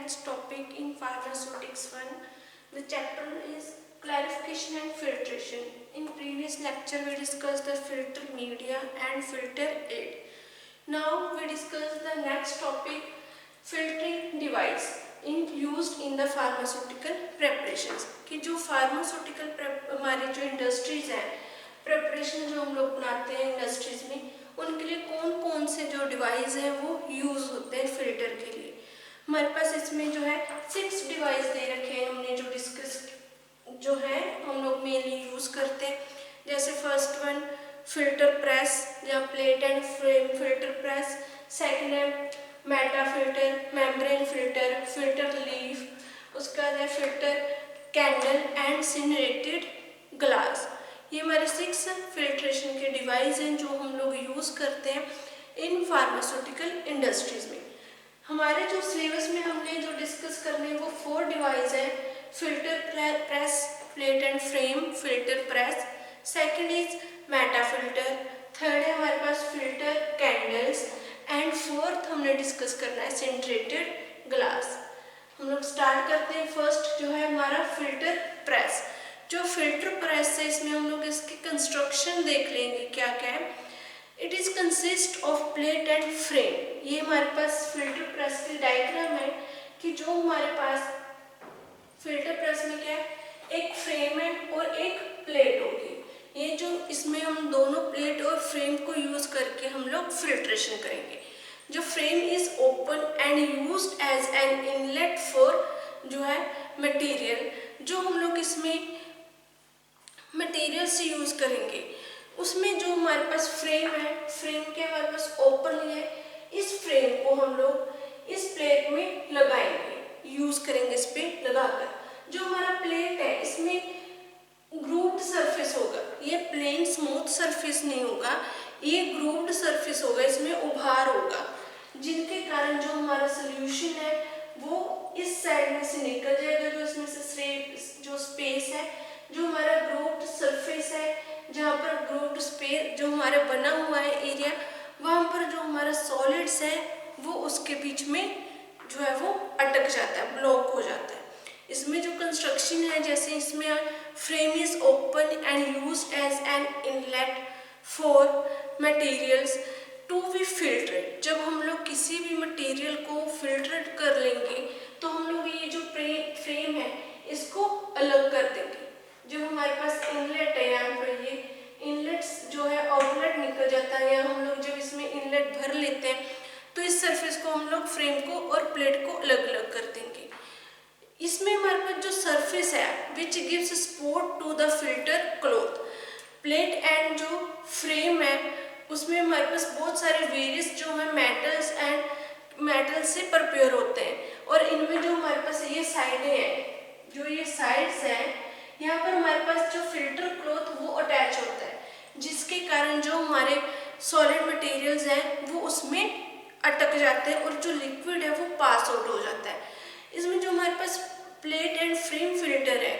next topic in pharmaceutics 1. The chapter is clarification and filtration. In previous lecture we discussed the filter media and filter aid. Now we discuss the next topic, filtering device used in the pharmaceutical preparations. कि जो pharmaceutical हमारी जो industries हैं, preparation जो हम लोग बनाते हैं इंडस्ट्रीज में, उनके लिए कौन कौन से जो डिवाइस हैं वो यूज़ होते हैं फिल्टर के लिए. हमारे पास इसमें जो है 6 डिवाइस दे रखे हैं. हमने जो डिस्कस जो है हम लोग मेनली यूज़ करते हैं. जैसे फर्स्ट वन फिल्टर प्रेस या plate and frame filter press. Second है meta filter, membrane filter, filter leaf. उसके बाद है filter candle and sintered glass. ये हमारे 6 फिल्ट्रेशन के डिवाइस हैं जो हम लोग यूज़ करते हैं इन फार्मास्यूटिकल इंडस्ट्रीज में. हमारे जो सिलेबस में हमने जो डिस्कस करने हैं वो 4 डिवाइस है. Filter press, plate and frame filter press. Second is Meta filter. Third है हमारे pass filter candles and fourth हमने डिस्कस करना है सिनरेटेड ग्लास. हम लोग स्टार्ट करते हैं. फर्स्ट जो है हमारा फिल्टर प्रेस. जो फिल्टर प्रेस है इसमें हम लोग इसकी कंस्ट्रक्शन देख लेंगे क्या क्या है. It is consist of plate and frame. ये हमारे पास फिल्टर प्रेस की डायग्राम है कि जो हमारे पास फिल्टर प्रेस में क्या है, एक फ्रेम है और एक प्लेट होगी. ये जो इसमें हम दोनों प्लेट और फ्रेम को यूज करके हम लोग फिल्ट्रेशन करेंगे. जो frame is open and used as an inlet for जो है मटेरियल. जो हम लोग इसमें मटेरियल से यूज करेंगे उसमें जो हमारे पास फ्रेम है, फ्रेम के हमारे पास ओपन है. इस फ्रेम को हम लोग इस प्लेट में लगाएंगे, यूज करेंगे इस पे लगाकर. जो हमारा प्लेट है इसमें ग्रूव्ड सरफेस होगा. ये प्लेन स्मूथ सरफेस नहीं होगा, ये ग्रूव्ड सरफेस होगा. इसमें उभार होगा जिनके कारण जो हमारा सोल्यूशन है वो इस साइड में से निकल जाएगा. जो इसमें से जो स्पेस है, जो हमारा ग्रूव्ड सरफेस है, जहाँ पर ग्रूव्ड स्पेस जो हमारा बना हुआ है एरिया, वहाँ पर जो हमारा सॉलिड्स है वो उसके बीच में जो है वो अटक जाता है, ब्लॉक हो जाता है. इसमें जो कंस्ट्रक्शन है, जैसे इसमें frame is open and used as an inlet for materials to be filtered. जब हम लोग किसी भी मटेरियल को फिल्टर कर लेंगे तो हम लोग ये जो फ्रेम है इसको अलग कर देंगे. जो हमारे पास इनलेट है, यहाँ पर ये इनलेट्स जो है आउटलेट निकल जाता है, या हम लोग जब इसमें इनलेट भर लेते हैं तो इस सरफेस को हम लोग फ्रेम को और प्लेट को अलग अलग कर देंगे. इसमें हमारे पास जो सरफेस है which gives support to the filter cloth. Plate and जो फ्रेम है उसमें हमारे पास बहुत सारे वेरियस जो है मेटल से प्रिपेयर होते हैं. और इनमें जो हमारे पास ये साइडें हैं, जो ये साइड्स हैं, यहाँ पर हमारे पास जो फिल्टर क्लॉथ वो अटैच होता है, जिसके कारण जो हमारे सॉलिड मटेरियल्स हैं वो उसमें अटक जाते हैं और जो लिक्विड है वो पास आउट हो जाता है. इसमें जो हमारे पास प्लेट एंड फ्रेम फिल्टर है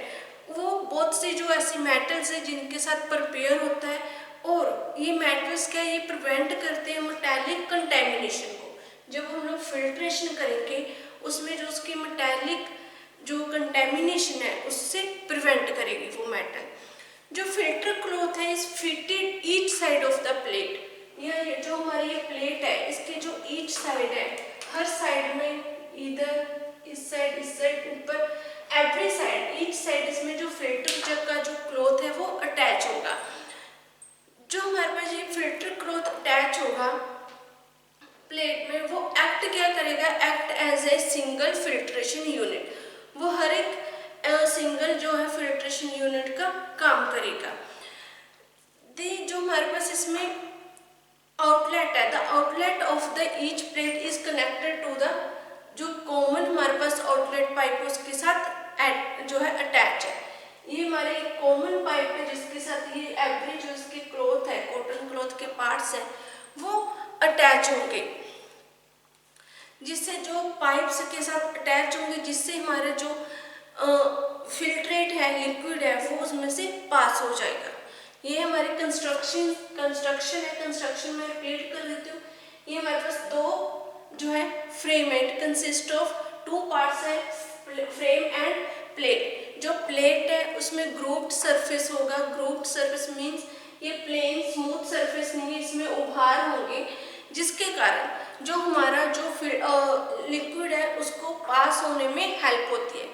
वो बहुत से जो ऐसे मेटल्स हैं जिनके साथ प्रिपेयर होता है, और ये मेटल्स क्या ये प्रिवेंट करते हैं मेटालिक कंटेमिनेशन को. जब हम लोग फिल्ट्रेशन करेंगे उसमें जो उसकी मेटालिक जो कंटेमिनेशन है उससे प्रिवेंट करेगी वो मेटल. जो फिल्टर क्लॉथ है is fitted each side of the plate. यह जो हमारी ये प्लेट है इसके जो ईच साइड है, हर साइड में, इधर इस साइड ऊपर, एवरी साइड, ईच साइड इसमें जो फिल्टर जग का जो क्लॉथ है वो अटैच होगा. जो हमारे पास ये फिल्टर क्लॉथ अटैच होगा प्लेट में, वो एक्ट क्या करेगा, act as a single filtration unit. वो हर एक सिंगल जो है फिल्ट्रेशन यूनिट का काम करेगा. जो हमारे पास इसमें आउटलेट है, the outlet of the each plate is connected to the जो कॉमन हमारे पास आउटलेट पाइप उसके साथ जो है अटैच है. ये हमारे एक कॉमन पाइप है जिसके साथ ये एवरी जो इसके क्लॉथ है, कॉटन क्लॉथ के पार्ट्स हैं वो अटैच होंगे, जिससे जो पाइप्स के साथ अटैच होंगे, जिससे हमारे जो फिल्ट्रेट है, लिक्विड है, वो उसमें से पास हो जाएगा. ये हमारी कंस्ट्रक्शन है. कंस्ट्रक्शन में रिपीट कर देती हूँ. ये हमारे पास 2 जो है फ्रेम है, कंसिस्ट ऑफ टू पार्ट्स है, फ्रेम एंड प्लेट। जो प्लेट है उसमें ग्रूव्ड सरफेस होगा। ग्रूव्ड सरफेस मीन्स ये प्लेन स्मूथ सरफेस नहीं है, इसमें उभार होंगे, जिसके कारण जो हमारा जो लिक्विड है उसको पास होने में हेल्प होती है।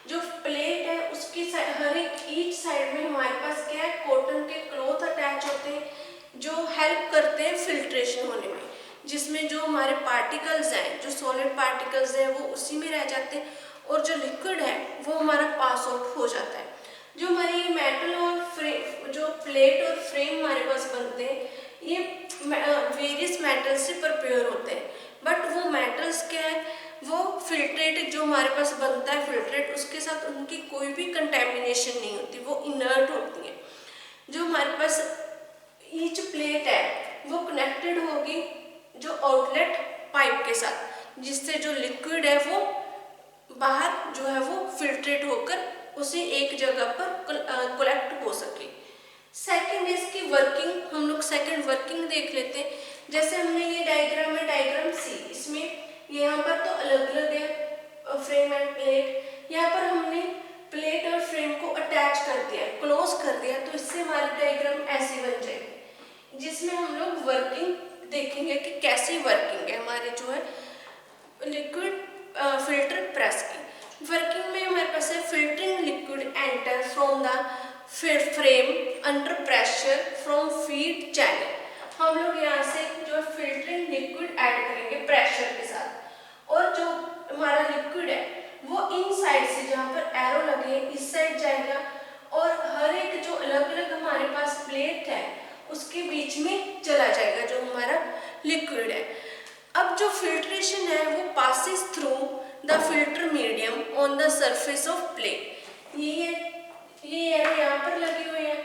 जो प्लेट है उसकी हर एक ईच साइड में हमारे पास क्या है, कॉटन के क्लॉथ अटैच होते हैं जो हेल्प करते हैं फिल्ट्रेशन होने में, जिसमें जो हमारे पार्टिकल्स हैं, जो सॉलिड पार्टिकल्स हैं वो उसी में रह जाते हैं और जो लिक्विड है वो हमारा पास आउट हो जाता है। जो हमारी ये मेटल और फ्रेम, जो प्लेट और फ्रेम हमारे पास बनते हैं, ये वेरियस मेटल्स से प्रिपेयर होते हैं, बट वो मेटल्स क्या है, वो फिल्ट्रेट जो हमारे पास बनता है फिल्ट्रेट, उसके साथ उनकी कोई भी कंटेमिनेशन नहीं होती, वो इनर्ट होती है। जो हमारे पास ईच प्लेट है वो कनेक्टेड होगी जो आउटलेट पाइप के साथ, जिससे जो लिक्विड है वो बाहर जो है वो फिल्ट्रेट होकर उसी एक जगह पर कलेक्ट हो सके। सेकंड इसकी वर्किंग, हम लोग सेकंड वर्किंग देख लेते हैं। जैसे हमने ये डायग्राम है, डायग्राम सी, इसमें यहाँ पर तो अलग अलग है फ्रेम एंड प्लेट, यहाँ पर हमने प्लेट और फ्रेम को अटैच कर दिया, क्लोज कर दिया, तो इससे हमारी डायग्राम ऐसी बन जाएगी, जिसमें हम लोग वर्किंग देखेंगे कि कैसी वर्किंग है हमारे जो है लिक्विड फिल्टर प्रेस की। वर्किंग में हमारे पास है filtering liquid enter from the frame under pressure from feed channel. हम लोग यहाँ से जो फिल्टरिंग लिक्विड ऐड करेंगे प्रेशर के साथ, और जो हमारा लिक्विड है वो इन साइड से, जहाँ पर एरो लगे हैं इस साइड जाएगा, और हर एक जो अलग अलग हमारे पास प्लेट है उसके बीच में चला जाएगा जो हमारा लिक्विड है। अब जो फिल्ट्रेशन है वो passes through the filter medium on the surface of plate. ये एरो यहाँ पर लगे हुए हैं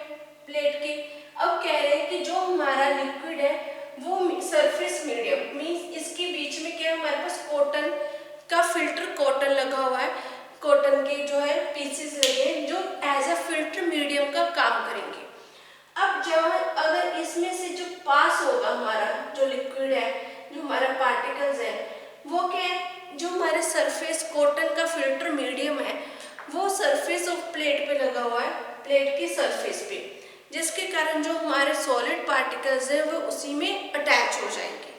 प्लेट के। अब कह रहे हैं कि जो हमारा लिक्विड है वो सरफेस मीडियम मीन्स इसके बीच में क्या है, हमारे पास कॉटन का फिल्टर कॉटन लगा हुआ है, कॉटन के जो है पीसेस लगे हैं जो एज अ फिल्टर मीडियम का काम करेंगे। अब जब अगर इसमें से जो पास होगा हमारा जो लिक्विड है, जो हमारा पार्टिकल्स है, वो क्या है, जो हमारे सरफेस कॉटन का फिल्टर मीडियम है वो सरफेस ऑफ प्लेट पे लगा हुआ है, प्लेट की सरफेस पे, जिसके कारण जो हमारे सॉलिड पार्टिकल्स है वो उसी में अटैच हो जाएंगे।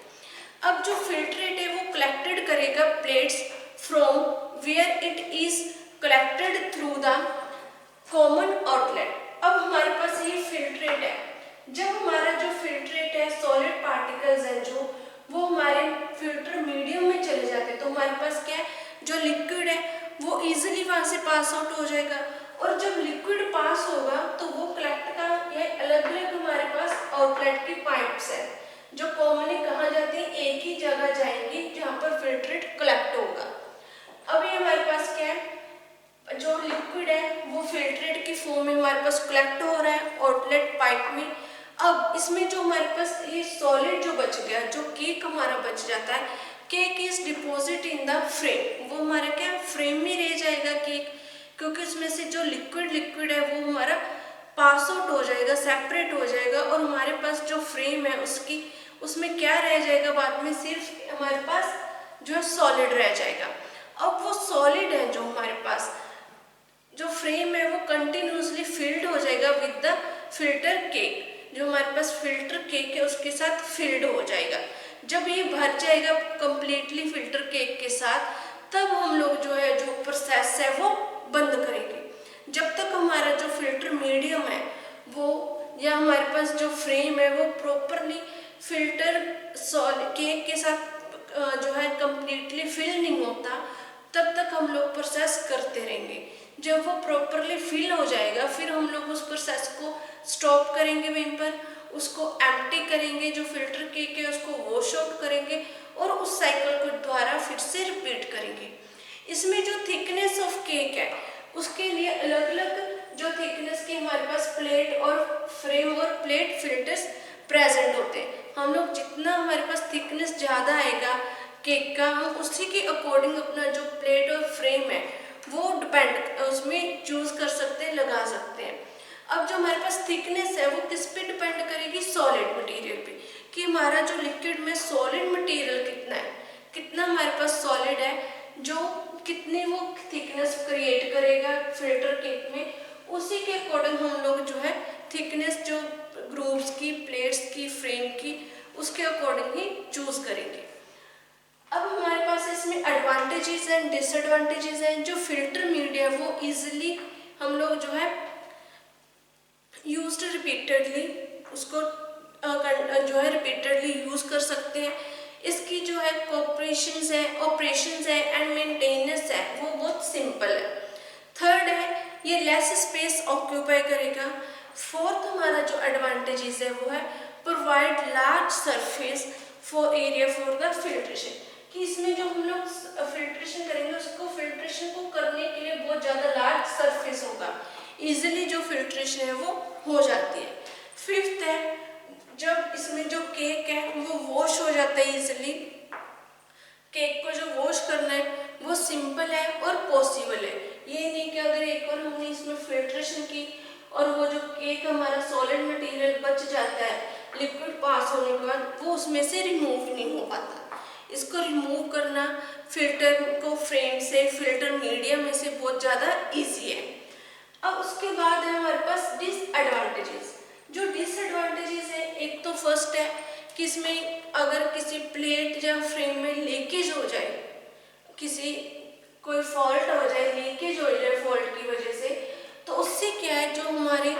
अब जो फिल्ट्रेट है वो कलेक्टेड करेगा plates from where it is collected through the common outlet. अब हमारे पास ये फिल्ट्रेट है, जब हमारा जो फिल्ट्रेट है सॉलिड पार्टिकल्स हैं जो वो हमारे फिल्टर मीडियम में चले जाते हैं, तो हमारे पास क्या है, जो लिक्विड है वो इजीली वहां से पास आउट हो जाएगा, और जब लिक्विड पास होगा तो वो कलेक्ट का ये अलग अलग हमारे पास आउटलेट की पाइप्स है जो कॉमनली कहाँ जाती है, एक ही जगह जाएंगी जहाँ पर फिल्ट्रेट कलेक्ट होगा। अब ये हमारे पास क्या है, जो लिक्विड है वो फिल्ट्रेट की फॉर्म में हमारे पास कलेक्ट हो रहा है आउटलेट पाइप में। अब इसमें जो हमारे पास ये सॉलिड जो बच गया, जो केक हमारा बच जाता है, cake is deposit in the frame, वो हमारा क्या फ्रेम में रह जाएगा केक, क्योंकि उसमें से जो लिक्विड है वो हमारा पास आउट हो जाएगा, सेपरेट हो जाएगा, और हमारे पास जो फ्रेम है उसमें क्या रह जाएगा, बाद में सिर्फ हमारे पास जो है सॉलिड रह जाएगा। अब वो सॉलिड है जो हमारे पास जो फ्रेम है वो कंटिन्यूसली फिल्ड हो जाएगा विद द फिल्टर केक, जो हमारे पास फिल्टर केक है उसके साथ फिल्ड हो जाएगा। जब ये भर जाएगा कंप्लीटली फिल्टर केक के साथ, तब हम लोग जो है जो प्रोसेस है वो बंद करेंगे। जब तक हमारा जो फिल्टर मीडियम है वो या हमारे पास जो फ्रेम है वो प्रॉपरली फिल्टर केक के साथ जो है कंप्लीटली फिल नहीं होता, तब तक हम लोग प्रोसेस करते रहेंगे। जब वो प्रॉपरली फिल हो जाएगा फिर हम लोग उस प्रोसेस को स्टॉप करेंगे, वहीं पर उसको एम्प्टी करेंगे, जो फिल्टर केक है उसको वॉश आउट करेंगे और उस साइकिल को दोबारा फिर से रिपीट करेंगे। इसमें जो थिकनेस ऑफ केक है उसके लिए अलग अलग जो थिकनेस के हमारे पास प्लेट और फ्रेम और प्लेट फिल्टर्स प्रेजेंट होते हैं। हम लोग जितना हमारे पास थिकनेस ज़्यादा आएगा केक का, हम उसी के अकॉर्डिंग अपना जो प्लेट और फ्रेम है वो डिपेंड उसमें चूज कर सकते हैं, लगा सकते हैं। अब जो हमारे पास थिकनेस है वो किस पे डिपेंड करेगी, सॉलिड मटेरियल पे, कि हमारा जो लिक्विड में सॉलिड मटेरियल कितना है, कितना हमारे पास सॉलिड है जो कितनी वो थिकनेस क्रिएट करेगा फिल्टर केक में, उसी के अकॉर्डिंग हम लोग जो है थिकनेस जो ग्रूव्स की, प्लेट्स की, फ्रेम की, उसके अकॉर्डिंग ही चूज करेंगे। अब हमारे पास इसमें एडवांटेजेस एंड डिसएडवांटेजेस हैं। जो फिल्टर मीडिया वो इजीली हम लोग जो है यूज्ड रिपीटेडली उसको जो है रिपीटेडली यूज कर सकते हैं। इसकी जो है ऑपरेशंस है एंड मेंटेनेंस है वो बहुत सिंपल है। थर्ड है ये लेस स्पेस ऑक्यूपाई करेगा। फोर्थ हमारा जो एडवांटेजेस है वो है provide large surface for area for the filtration, कि इसमें जो हम लोग फिल्ट्रेशन करेंगे उसको फिल्ट्रेशन को करने के लिए बहुत ज़्यादा लार्ज सरफेस होगा, इजीली जो फिल्ट्रेशन है वो हो जाती है। फिफ्थ है जब इसमें जो केक है वो वॉश हो जाता है इजीली। केक को जो वॉश करना है वो सिंपल है और पॉसिबल है। ये नहीं कि अगर एक बार हमने इसमें फिल्ट्रेशन की और वो जो केक हमारा सॉलिड मटेरियल बच जाता है लिक्विड पास होने के बाद, वो उसमें से रिमूव नहीं हो पाता। इसको रिमूव करना फिल्टर को फ्रेम से, फिल्टर मीडिया में से बहुत ज़्यादा ईजी है। अब उसके बाद है हमारे पास डिसएडवांटेजेस। जो डिसएडवांटेजेस है, एक तो फर्स्ट है कि इसमें अगर किसी प्लेट या फ्रेम में लीकेज हो जाए, किसी कोई फॉल्ट हो जाए, लीकेज हो जाए फॉल्ट की वजह से, तो उससे क्या है जो हमारी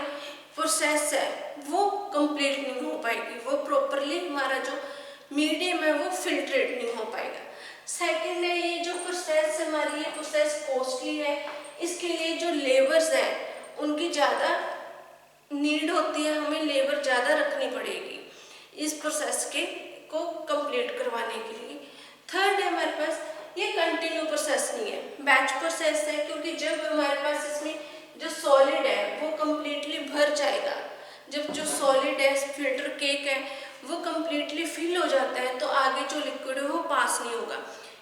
प्रोसेस है वो कंप्लीट नहीं हो पाएगी, वो प्रॉपरली हमारा जो मीडियम है वो फिल्ट्रेट नहीं हो पाएगा। सेकंड है ये जो प्रोसेस हमारी ये प्रोसेस कॉस्टली है, इसके लिए जो लेबर्स है उनकी ज़्यादा नीड होती है, हमें लेबर ज़्यादा रखनी पड़ेगी इस प्रोसेस के को कंप्लीट करवाने के लिए। थर्ड है हमारे पास ये कंटिन्यू प्रोसेस नहीं है, बैच प्रोसेस है, क्योंकि जब हमारे पास इसमें जो सॉलिड है वो कंप्लीटली भर जाएगा, जब जो सॉलिड है फिल्टर केक है वो कंप्लीटली फिल हो जाता है तो आगे जो लिक्विड है वो पास नहीं होगा,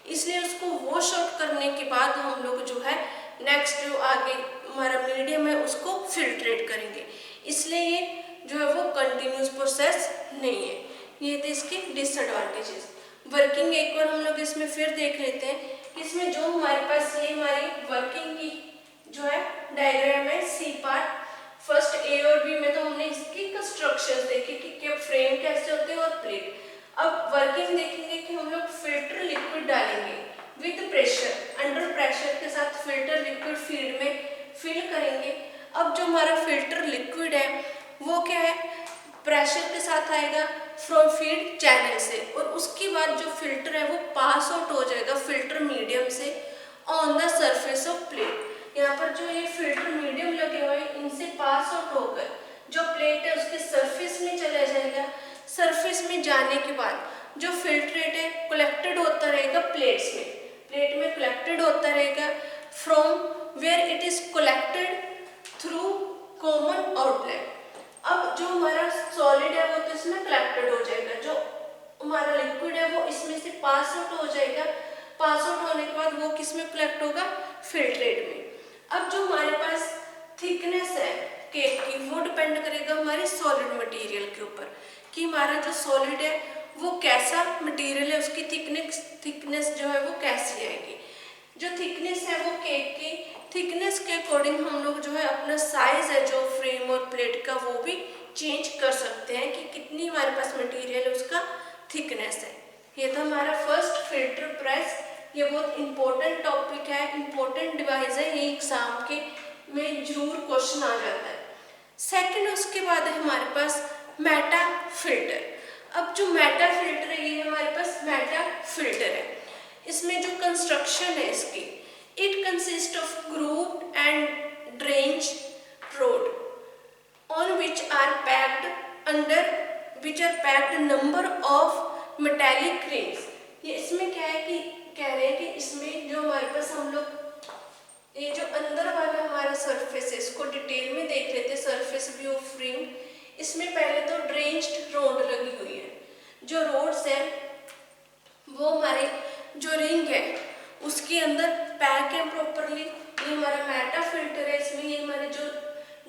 इसलिए उसको वॉश आउट करने के बाद हम लोग जो है नेक्स्ट जो आगे हमारा मीडियम है उसको फिल्ट्रेट करेंगे, इसलिए ये जो है वो कंटिन्यूस प्रोसेस नहीं है। ये थे इसके डिसएडवांटेजेस। वर्किंग एक बार हम लोग इसमें फिर देख लेते हैं कि इसमें जो हमारे पास ये हमारी वर्किंग की जो है डायग्राम है सी पार्ट। फर्स्ट ए और बी में तो हमने इसकी कंस्ट्रक्शन देखी कि क्या फ्रेम कैसे होते हैं और प्लेट। अब वर्किंग देखेंगे कि हम लोग फिल्टर लिक्विड डालेंगे विद प्रेशर, अंडर प्रेशर के साथ फिल्टर लिक्विड फीड में फिल करेंगे। अब जो हमारा फिल्टर लिक्विड है वो क्या है प्रेशर के साथ आएगा फ्रॉम फीड चैनल से, और उसके बाद जो फिल्टर है वो पास आउट हो जाएगा फिल्टर मीडियम से on the surface of plate. यहाँ पर जो ये फिल्टर मीडियम लगे हुए हैं इनसे पास आउट होकर जो प्लेट है उसके सरफेस में चला जाएगा। सरफेस में जाने के बाद जो फिल्ट्रेट है कलेक्टेड होता रहेगा प्लेट्स में, प्लेट में कलेक्टेड होता रहेगा from where it is collected through common outlet. अब जो हमारा सॉलिड है वो तो इसमें कलेक्टेड हो जाएगा, जो हमारा लिक्विड है वो इसमें से पास आउट हो जाएगा। पास आउट होने के बाद वो किस में कलेक्ट होगा फिल्ट्रेट में। अब जो हमारे पास थिकनेस है केक की वो डिपेंड करेगा हमारे सॉलिड मटेरियल के ऊपर कि हमारा जो सॉलिड है वो कैसा मटेरियल है, उसकी थिकनेस जो है वो कैसी आएगी। जो थिकनेस है वो केक की थिकनेस के अकॉर्डिंग हम लोग जो है अपना साइज है जो फ्रेम और प्लेट का वो भी चेंज कर सकते हैं कि कितनी हमारे पास मटेरियल है उसका थिकनेस है। ये था हमारा फर्स्ट फिल्टर प्रेस। ये बहुत इंपॉर्टेंट टॉपिक है, इंपॉर्टेंट डिवाइस है, ये एग्जाम के में जरूर क्वेश्चन आ जाता है। सेकंड उसके बाद है हमारे पास मेटा फिल्टर। अब जो मेटा फिल्टर है ये हमारे पास मेटा फिल्टर है। इसमें जो कंस्ट्रक्शन है इसकी it consists of grooved and drainage rod on which are packed number of metallic rings। ये इसमें क्या है कि कह रहे हैं कि इसमें जो हमारे पास हम लोग ये जो अंदर वाला हमारा सरफेस है इसको डिटेल में देख लेते हैं। सरफेस व्यू ऑफ रिंग, इसमें पहले तो ड्रेन्ड रोड लगी हुई है। जो रोड्स है वो हमारे जो रिंग है उसके अंदर पैक है प्रॉपरली। ये हमारा मेटा फिल्टर है, इसमें ये हमारे जो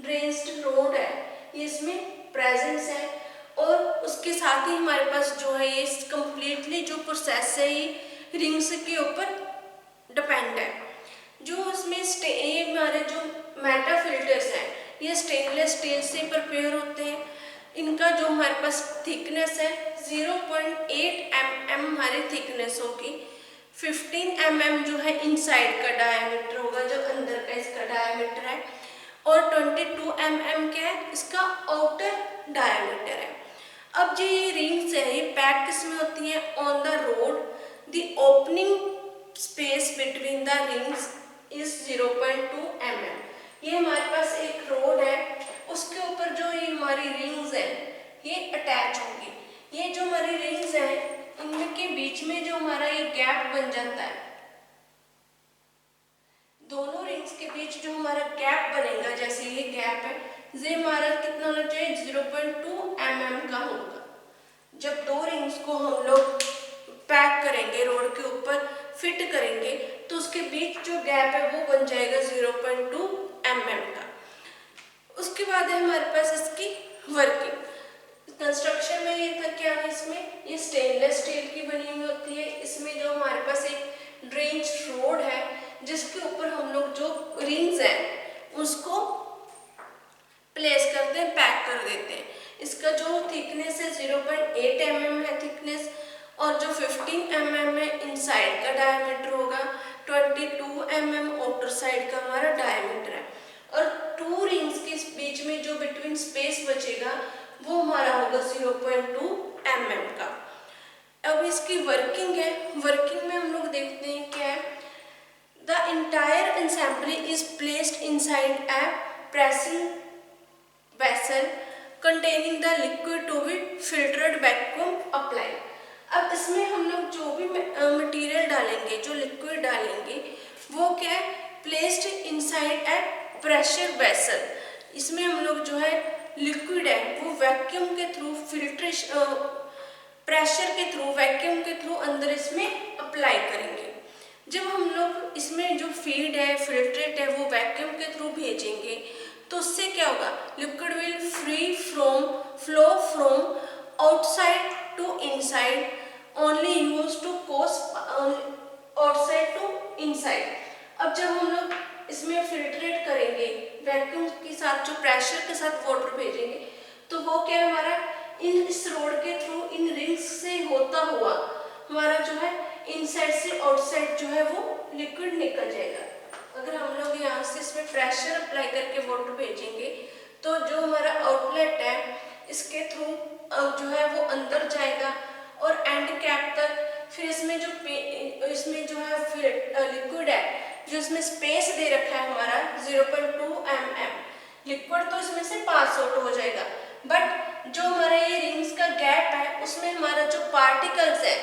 ड्रेन्ड रोड है ये इसमें प्रेजेंस है, और उसके साथ ही हमारे पास जो है ये कंप्लीटली जो प्रोसेस है ये रिंग्स के ऊपर डिपेंड है। जो उसमें ये हमारे जो मेटा फिल्टर्स हैं ये स्टेनलेस स्टील से प्रिपेयर होते हैं। इनका जो हमारे पास थिकनेस है 0.8 mm हमारी थिकनेस होगी। 15 mm जो है इनसाइड का डायमीटर होगा, जो अंदर का इसका डायमीटर है, और 22 mm क्या है इसका आउटर डायमीटर है। अब जो ये रिंग्स है ये पैक किसमें होती है, on the road the opening space between the rings is 0.2 mm। ये हमारे पास एक रोड है, उसके ऊपर जो ये हमारी रिंग्स है ये अटैच होंगी। ये जो हमारी रिंग्स है इनके बीच में जो हमारा ये गैप बन जाता है, दोनों रिंग्स के बीच जो हमारा गैप बनेगा, जैसे ये गैप है, ये हमारा कितना होना चाहिए 0.2 mm का होगा। जब दो रिंग्स को हम लोग पैक करेंगे, रोड के ऊपर फिट करेंगे, तो उसके बीच जो गैप है वो बन जाएगा 0.2 mm का। उसके बाद है हमारे पास इसकी वर्किंग। कंस्ट्रक्शन में ये था क्या है, इसमें ये स्टेनलेस स्टील की बनी हुई होती है। इसमें जो हमारे पास एक ड्रेंच रोड है जिसके ऊपर हम लोग जो रिंग्स हैं उसको प्लेस करते हैं, पैक कर देते हैं। इसका जो थिकनेस है 0.8 mm है थिकनेस, और जो 15 mm है इनसाइड का डायमीटर होगा, 22 mm आउटर साइड का हमारा डायमीटर है, और टू रिंग्स के बीच में जो बिटवीन स्पेस बचेगा वो हमारा होगा 0.2 mm का। अब इसकी वर्किंग है, वर्किंग में हम लोग देखते हैं क्या है, the entire ensemble is placed inside a pressing vessel containing the liquid to be filtered vacuum applied। अब इसमें हम लोग जो भी मटेरियल डालेंगे, जो लिक्विड डालेंगे, वो क्या है, प्लेस्ड इनसाइड ए प्रेशर वेसल। इसमें हम लोग जो है लिक्विड है वो वैक्यूम के थ्रू फिल्ट्रेशन, प्रेशर के थ्रू, वैक्यूम के थ्रू अंदर इसमें अप्लाई करेंगे। जब हम लोग इसमें जो फीड है, फिल्ट्रेट है, वो वैक्यूम के थ्रू भेजेंगे तो उससे क्या होगा, liquid will flow from outside to inside, only use to cause outside to inside. अब जब हम लोग इसमें फिल्ट्रेट करेंगे, वैक्यूम के साथ जो प्रेशर के साथ वाटर भेजेंगे, तो वो क्या हमारा इस रोड के थ्रू इन रिंग्स से होता हुआ हमारा जो है इनसाइड से आउटसाइड जो है वो लिक्विड निकल जाएगा। अगर हम लोग यहाँ से इसमें प्रेशर अप्लाई करके वाटर भेजेंगे तो जो हमारा आउटलेट है इसके थ्रू जो है वो अंदर जाएगा और एंड कैप तक। फिर इसमें जो है लिक्विड है, जो इसमें स्पेस दे रखा है हमारा 0.2 mm, लिक्विड तो इसमें से पास आउट हो जाएगा, बट जो हमारा ये रिंग्स का गैप है उसमें हमारा जो पार्टिकल्स है,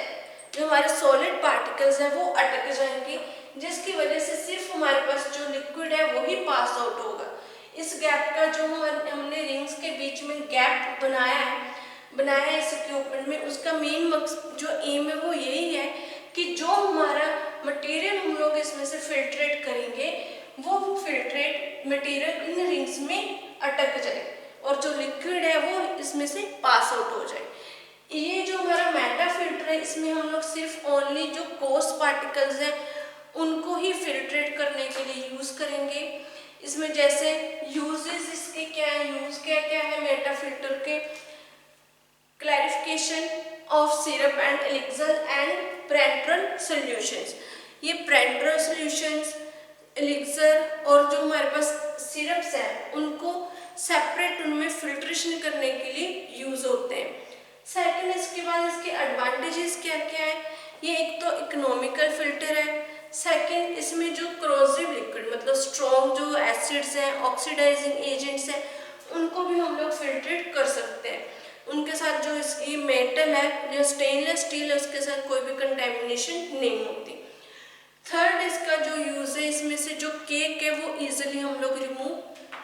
जो हमारे सॉलिड पार्टिकल्स है वो अटक जाएंगे, जिसकी वजह से सिर्फ हमारे पास जो लिक्विड है वही पास आउट होगा। इस गैप का जो हमने रिंग्स के बीच में गैप बनाया है इस इक्विपमेंट में, उसका मेन मकसद जो एम है वो यही है कि जो हमारा मटेरियल हम लोग इसमें से फिल्ट्रेट करेंगे वो फिल्ट्रेट मटेरियल इन रिंग्स में अटक जाए और जो लिक्विड है वो इसमें से पास आउट हो जाए। ये जो हमारा मेटा फिल्टर है इसमें हम लोग सिर्फ ओनली जो कोर्स पार्टिकल्स हैं उनको ही फिल्ट्रेट करने के लिए यूज करेंगे। इसमें जैसे यूजेस इसके क्या है, यूज क्या क्या है मेटा फिल्टर के, clarification of syrup and elixir and parental solutions. ये पेरेंटल सॉल्यूशंस, एलिक्सर और जो हमारे पास सिरप्स हैं उनको सेपरेट उनमें फिल्ट्रेशन करने के लिए यूज होते हैं। सेकंड, इसके बाद इसके एडवांटेजेस क्या क्या है, ये एक तो इकोनॉमिकल फिल्टर है। सेकंड, इसमें जो क्रोसिव लिक्विड मतलब स्ट्रॉन्ग जो एसिड्स हैं, ऑक्सीडाइजिंग एजेंट्स हैं, उनको भी हम लोग फिल्ट्रेट कर सकते हैं। उनके साथ जो इसकी मेटल है, जो स्टेनलेस स्टील है, उसके साथ कोई भी कंटेमिनेशन नहीं होती। थर्ड, इसका जो यूज है, इसमें से जो केक है वो इजीली हम लोग रिमूव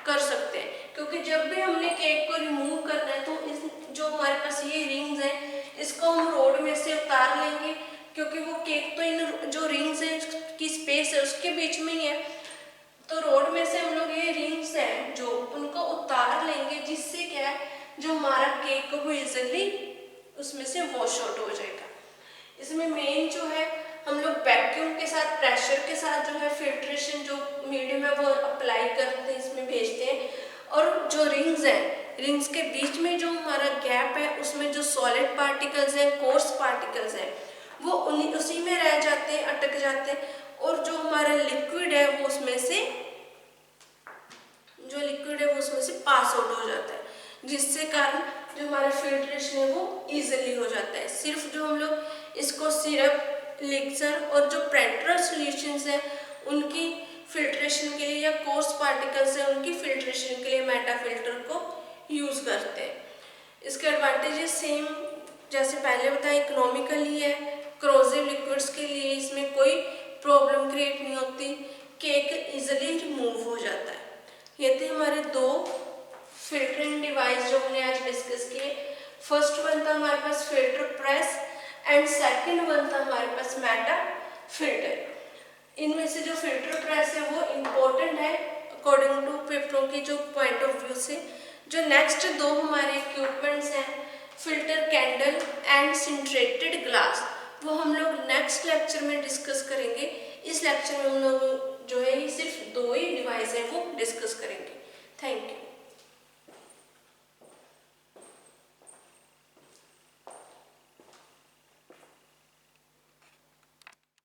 कर सकते हैं, क्योंकि जब भी हमने केक को रिमूव करना है तो जो हमारे पास ये रिंग्स हैं इसको हम रोड में से उतार लेंगे, क्योंकि वो केक तो इन जो रिंग्स है की स्पेस है उसके बीच में ही है, तो रोड में से हम लोग ये रिंग्स हैं जो उनको उतार लेंगे, जिससे क्या है जो हमारा केक वो इजीली उसमें से वॉश आउट हो जाएगा। इसमें मेन जो है हम लोग वैक्यूम के साथ, प्रेशर के साथ जो है फिल्ट्रेशन जो मीडियम है वो अप्लाई करते हैं, इसमें भेजते हैं। और जो रिंग्स हैं, रिंग्स के बीच में जो हमारा गैप है उसमें जो सॉलिड पार्टिकल्स हैं, कोर्स पार्टिकल्स हैं, वो उसी में रह जाते हैं, अटक जाते हैं। और जो हमारा लिक्विड है वो उसमें से पास आउट हो जाता है, जिससे कारण जो हमारा फिल्ट्रेशन है वो इजीली हो जाता है। सिर्फ जो हम लोग इसको सिरप, एलिक्सर और जो पेंट्रा सॉल्यूशंस हैं उनकी फिल्ट्रेशन के लिए, या कोर्स पार्टिकल्स हैं उनकी फिल्ट्रेशन के लिए मेटा फिल्टर को यूज करते हैं। इसके एडवांटेजेस सेम जैसे पहले बताया, इकोनॉमिकली है, क्रोजिव लिक्विड्स के लिए इसमें कोई प्रॉब्लम क्रिएट नहीं होती, केक इजीली रिमूव हो जाता है। ये थे हमारे दो फिल्टरिंग डिवाइस जो हमने आज डिस्कस किए। फर्स्ट वन था हमारे pass filter press and second one था हमारे पास मेटा फिल्टर। इनमें से जो फिल्टर प्रेस है वो इम्पोर्टेंट है अकॉर्डिंग टू पेपरों की जो पॉइंट ऑफ व्यू से। जो नेक्स्ट दो हमारे इक्विपमेंट्स हैं, फिल्टर कैंडल एंड सिंट्रेटेड ग्लास, वो हम लोग नेक्स्ट लेक्चर में डिस्कस करेंगे। इस लेक्चर में हम लोग जो है सिर्फ दो ही डिवाइस है वो डिस्कस करेंगे। Thank you.